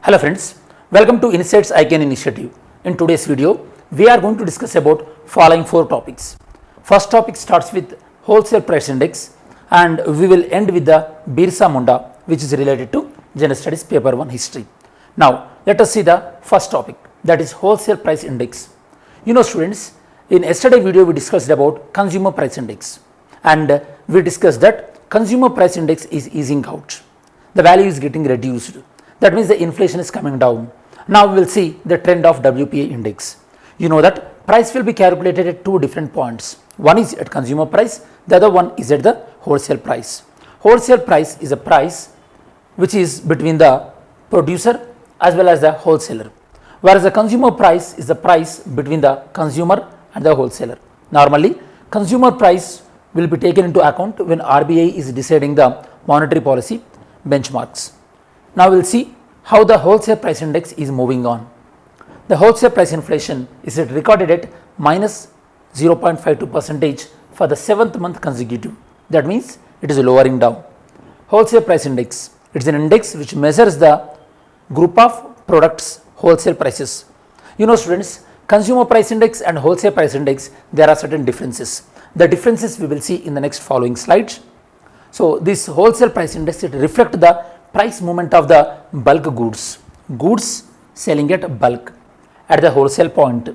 Hello friends, welcome to Insights ICANN initiative. In today's video, we are going to discuss about following 4 topics. First topic starts with wholesale price index and we will end with the Birsa Munda, which is related to General Studies paper 1 history. Now let us see the first topic, that is wholesale price index. You know students, in yesterday video we discussed about consumer price index and we discussed that consumer price index is easing out. The value is getting reduced. That means the inflation is coming down. Now we will see the trend of WPI index. You know that price will be calculated at 2 different points. One is at consumer price, the other one is at the wholesale price. Wholesale price is a price which is between the producer as well as the wholesaler, whereas the consumer price is the price between the consumer and the wholesaler. Normally, consumer price will be taken into account when RBI is deciding the monetary policy benchmarks. Now we will see how the wholesale price index is moving on. The wholesale price inflation is recorded at minus 0.52% for the 7th month consecutive. That means it is lowering down. Wholesale price index, it is an index which measures the group of products wholesale prices. You know students, consumer price index and wholesale price index, there are certain differences. The differences we will see in the next following slides. So this wholesale price index, it reflects the price movement of the bulk goods selling at bulk at the wholesale point.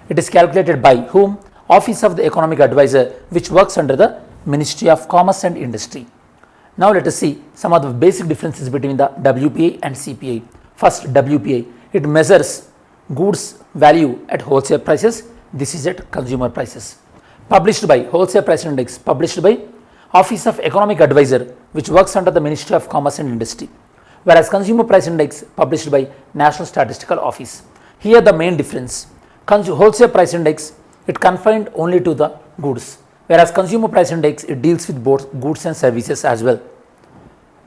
It is calculated by whom? Office of the Economic Advisor, which works under the Ministry of Commerce and Industry. Now let us see some of the basic differences between the WPI and CPI. First, WPI, it measures goods value at wholesale prices. This is at consumer prices. Published by wholesale price index, published by Office of Economic Advisor, which works under the Ministry of Commerce and Industry, whereas consumer price index published by National Statistical Office. Here the main difference, wholesale price index, it confined only to the goods, whereas consumer price index, it deals with both goods and services as well.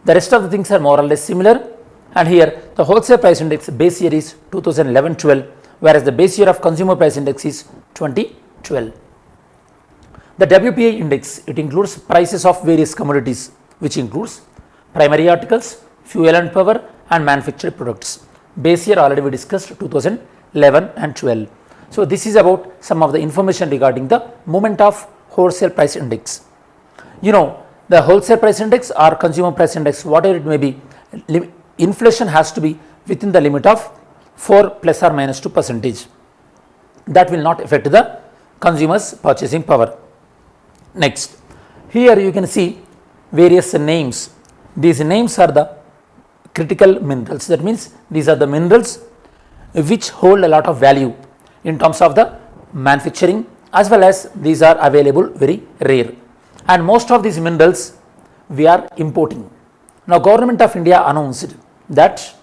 The rest of the things are more or less similar, and here the wholesale price index base year is 2011-12, whereas the base year of consumer price index is 2012. The WPI index, it includes prices of various commodities, which includes primary articles, fuel and power and manufactured products. Base year already we discussed 2011 and 12. So this is about some of the information regarding the movement of wholesale price index. You know, the wholesale price index or consumer price index, whatever it may be, inflation has to be within the limit of 4 plus or minus 2%. That will not affect the consumer's purchasing power. Next, here you can see various names. These names are the critical minerals. That means these are the minerals which hold a lot of value in terms of the manufacturing, as well as these are available very rare. And most of these minerals we are importing. Now Government of India announced that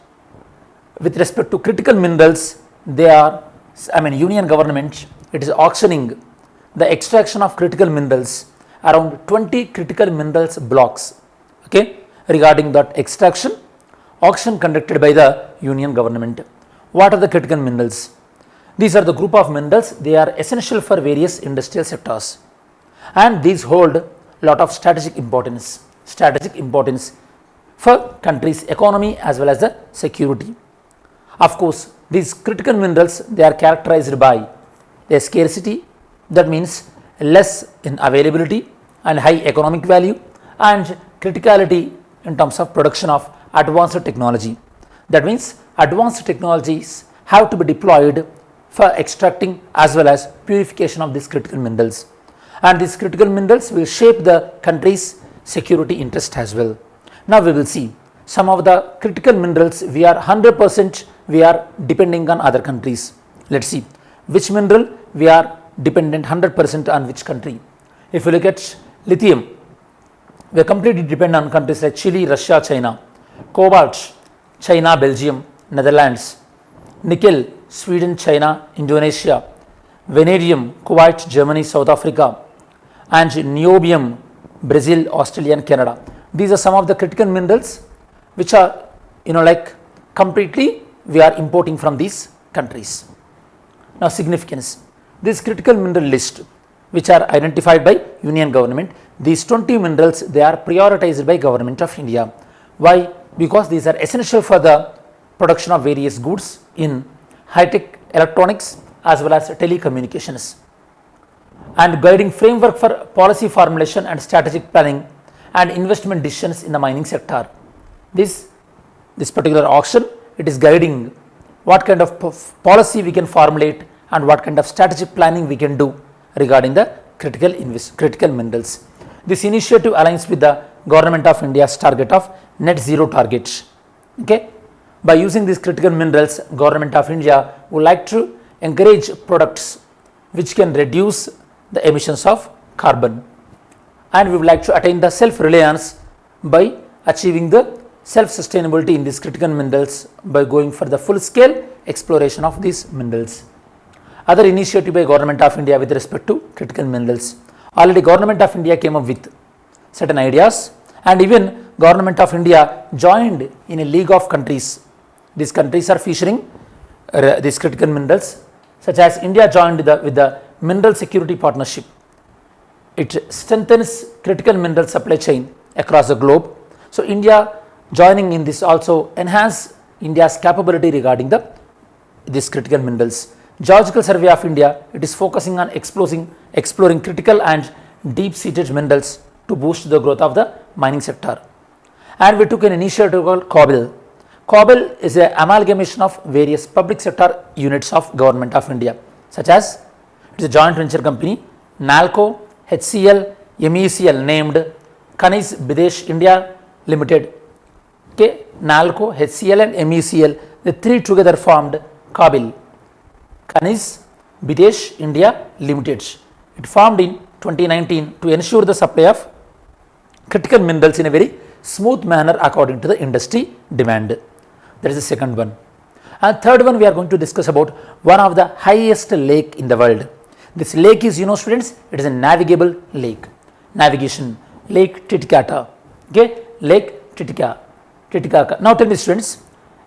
with respect to critical minerals, Union government, it is auctioning the extraction of critical minerals, around 20 critical minerals blocks. Okay, regarding that extraction, auction conducted by the Union government. What are the critical minerals? These are the group of minerals, they are essential for various industrial sectors, and these hold a lot of strategic importance for country's economy as well as the security. Of course, these critical minerals, they are characterized by their scarcity, that means less in availability and high economic value, and criticality in terms of production of advanced technology. That means advanced technologies have to be deployed for extracting as well as purification of these critical minerals, and these critical minerals will shape the country's security interest as well. Now we will see some of the critical minerals we are 100% we are depending on other countries. Let's see which mineral we are dependent 100% on which country. If you look at lithium, we are completely dependent on countries like Chile, Russia, China. Cobalt, China, Belgium, Netherlands. Nickel, Sweden, China, Indonesia. Vanadium, Kuwait, Germany, South Africa. And niobium, Brazil, Australia and Canada. These are some of the critical minerals which are completely we are importing from these countries. Now significance. This critical mineral list, which are identified by Union government, these 20 minerals, they are prioritized by Government of India. Why? Because these are essential for the production of various goods in high-tech electronics as well as telecommunications, and guiding framework for policy formulation and strategic planning and investment decisions in the mining sector. This particular auction, it is guiding what kind of policy we can formulate and what kind of strategic planning we can do regarding the critical minerals. This initiative aligns with the Government of India's target of net zero target. Okay. By using these critical minerals, Government of India would like to encourage products which can reduce the emissions of carbon, and we would like to attain the self-reliance by achieving the self-sustainability in these critical minerals by going for the full-scale exploration of these minerals. Other initiative by Government of India with respect to critical minerals. Already Government of India came up with certain ideas, and even Government of India joined in a league of countries. These countries are featuring these critical minerals, such as India joined with the Mineral Security Partnership. It strengthens critical mineral supply chain across the globe. So India joining in this also enhance India's capability regarding these critical minerals. Geological Survey of India, it is focusing on exploring critical and deep-seated minerals to boost the growth of the mining sector. And we took an initiative called COBIL. COBIL is an amalgamation of various public sector units of Government of India, such as it is a joint venture company, NALCO, HCL, MECL named Khaniz Bidesh India Limited. Okay, NALCO, HCL and MECL, the three together formed COBIL, Khaniz Bidesh India Limited. It formed in 2019 to ensure the supply of critical minerals in a very smooth manner according to the industry demand. That is the second one. And third one, we are going to discuss about one of the highest lake in the world. This lake is, students, it is a navigable lake. Navigation, Lake Titicaca. Okay, Lake Titicaca. Now tell me, students,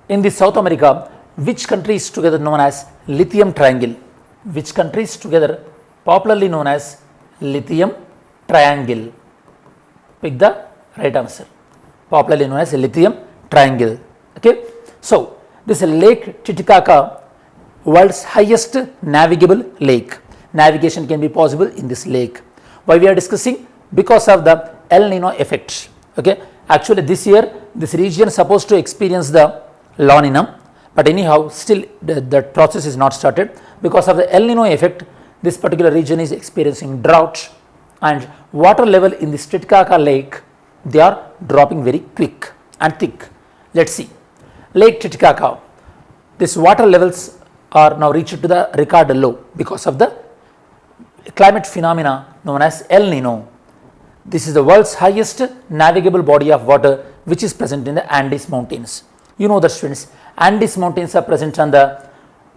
in the South America, which country is together known as lithium triangle? Which country is together popularly known as lithium triangle? Pick the right answer. Popularly known as lithium triangle. Okay. So this Lake Titicaca, world's highest navigable lake. Navigation can be possible in this lake. Why we are discussing? Because of the El Nino effect. Okay. Actually, this year this region is supposed to experience the La Nina, but anyhow still the process is not started. Because of the El Nino effect, this particular region is experiencing drought, and water level in the Titicaca lake, they are dropping very quick and thick. Let's see. Lake Titicaca, this water levels are now reached to the record low because of the climate phenomena known as El Nino. This is the world's highest navigable body of water which is present in the Andes mountains. You know that, students, Andes mountains are present on the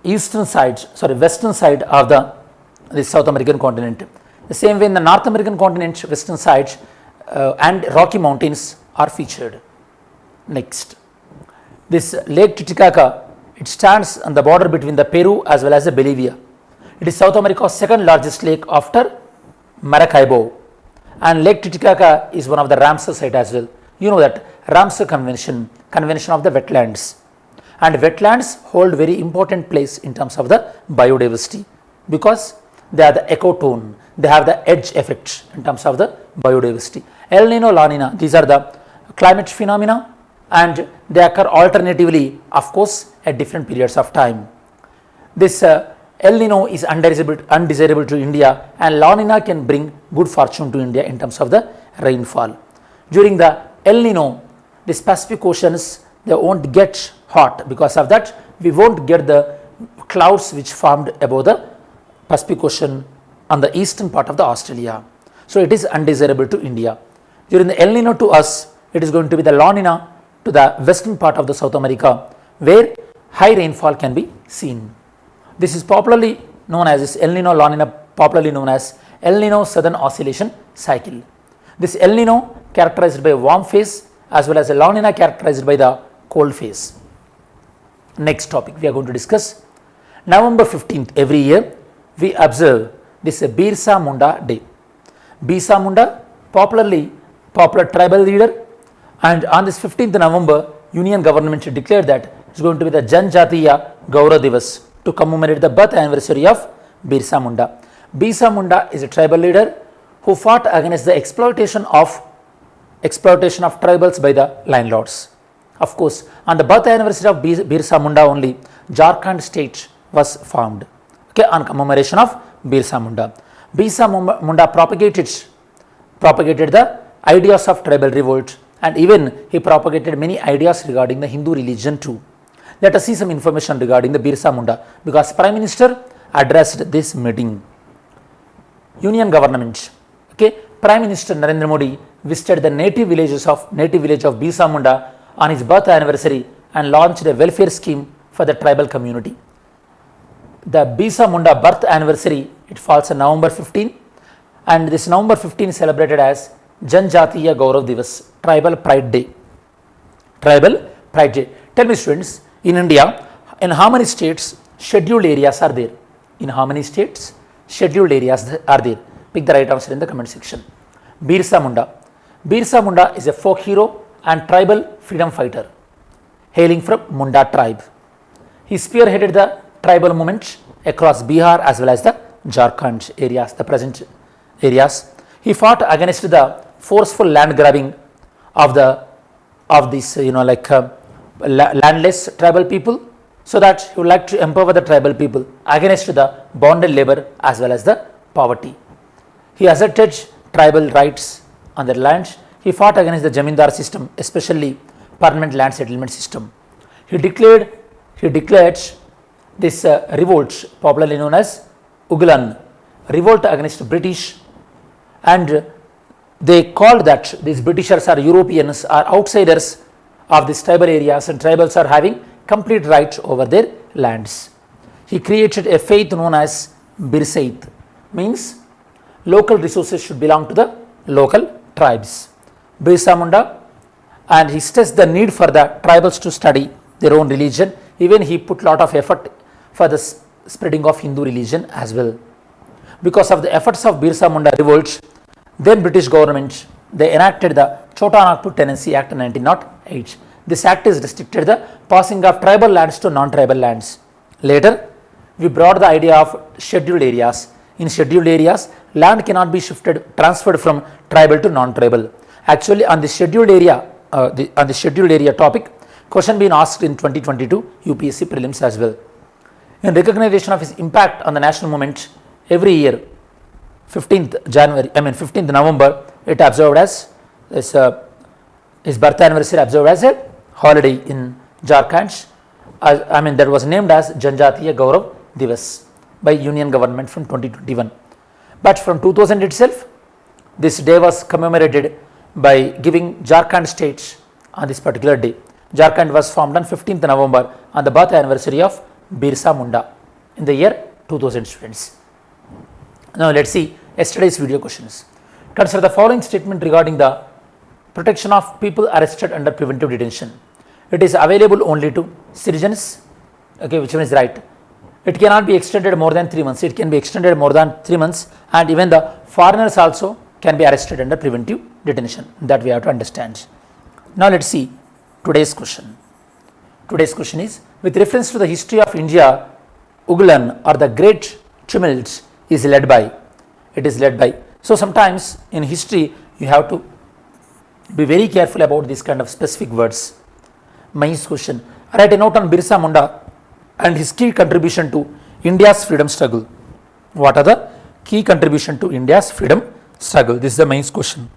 western side of the South American continent. The same way in the North American continent, western side and Rocky Mountains are featured. Next, this Lake Titicaca, it stands on the border between the Peru as well as the Bolivia. It is South America's second largest lake after Maracaibo, and Lake Titicaca is one of the Ramsar site as well. You know that Ramsar convention of the wetlands, and wetlands hold very important place in terms of the biodiversity because they are the ecotone, they have the edge effect in terms of the biodiversity. El Nino, La Nina, these are the climate phenomena, and they occur alternatively, of course, at different periods of time. This El Nino is undesirable to India, and La Nina can bring good fortune to India in terms of the rainfall. During the El Nino, the Pacific Oceans, they won't get hot. Because of that, we won't get the clouds which formed above the Pacific Ocean on the eastern part of the Australia. So it is undesirable to India. During the El Nino to us, it is going to be the La Nina to the western part of the South America, where high rainfall can be seen. This is popularly known as this El Nino, La Nina, popularly known as El Nino Southern Oscillation Cycle. This El Nino characterized by warm phase as well as a La Nina characterized by the cold phase. Next topic we are going to discuss. November 15th every year we observe this Birsa Munda Day. Birsa Munda, popular tribal leader, and on this 15th November, Union government declared that is going to be the Janjatiya Gaurav Divas to commemorate the birth anniversary of Birsa Munda. Birsa Munda is a tribal leader who fought against the exploitation of tribals by the landlords. Of course, on the birth anniversary of Birsa Munda only, Jharkhand state was formed. Okay, on commemoration of Birsa Munda. Birsa Munda propagated the ideas of tribal revolt, and even he propagated many ideas regarding the Hindu religion too. Let us see some information regarding the Birsa Munda, because Prime Minister addressed this meeting. Union government. Okay, Prime Minister Narendra Modi visited the native village of Birsa Munda on his birth anniversary and launched a welfare scheme for the tribal community. The Birsa Munda birth anniversary, it falls on November 15, and this November 15 is celebrated as Janjatiya Gaurav Divas, Tribal Pride Day. Tribal Pride Day. Tell me students, in India, in how many states scheduled areas are there? In how many states scheduled areas are there? Pick the right answer in the comment section. Birsa Munda. Birsa Munda is a folk hero and tribal freedom fighter hailing from Munda tribe. He spearheaded the tribal movement across Bihar as well as the Jharkhand areas, the present areas. He fought against the forceful land grabbing of these landless tribal people, so that he would like to empower the tribal people against the bonded labor as well as the poverty. He asserted tribal rights on their lands. He fought against the Jamindar system, especially permanent land settlement system. He declared this revolt, popularly known as Uglan, revolt against British, and they called that these Britishers are Europeans, are outsiders of these tribal areas, and tribals are having complete rights over their lands. He created a faith known as Birsaith, means local resources should belong to the local tribes. Birsa Munda, and he stressed the need for the tribals to study their own religion. Even he put lot of effort for the spreading of Hindu religion as well. Because of the efforts of Birsa Munda revolt, then British government, they enacted the Chota Nagpur Tenancy Act 1908. This act is restricted the passing of tribal lands to non-tribal lands. Later, we brought the idea of scheduled areas. In scheduled areas, land cannot be transferred from tribal to non-tribal. Actually, on the scheduled area topic, question being asked in 2022 UPSC prelims as well. In recognition of his impact on the national movement, every year 15th November, it observed as his birth anniversary observed as a holiday in Jharkhand. That was named as Janjatiya Gaurav Divas by Union government from 2021. But from 2000 itself, this day was commemorated by giving Jharkhand state on this particular day. Jharkhand was formed on 15th November on the birth anniversary of Birsa Munda in the year 2000 students. Now let's see yesterday's video questions. Consider the following statement regarding the protection of people arrested under preventive detention. It is available only to citizens, okay, which one is right. It cannot be extended more than 3 months. It can be extended more than 3 months, and even the foreigners also can be arrested under preventive detention. That we have to understand. Now let's see today's question. Today's question is, with reference to the history of India, Uglan or the Great Tumult is led by. It is led by. So sometimes in history you have to be very careful about these kind of specific words. Mains question. Write a note on Birsa Munda and his key contribution to India's freedom struggle. What are the key contribution to India's freedom struggle? This is the mains question.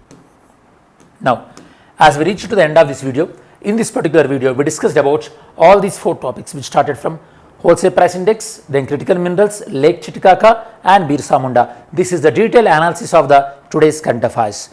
Now, as we reach to the end of this video, in this particular video, we discussed about all these 4 topics which started from wholesale price index, then critical minerals, Lake Titicaca and Birsa Munda. This is the detailed analysis of the today's current affairs.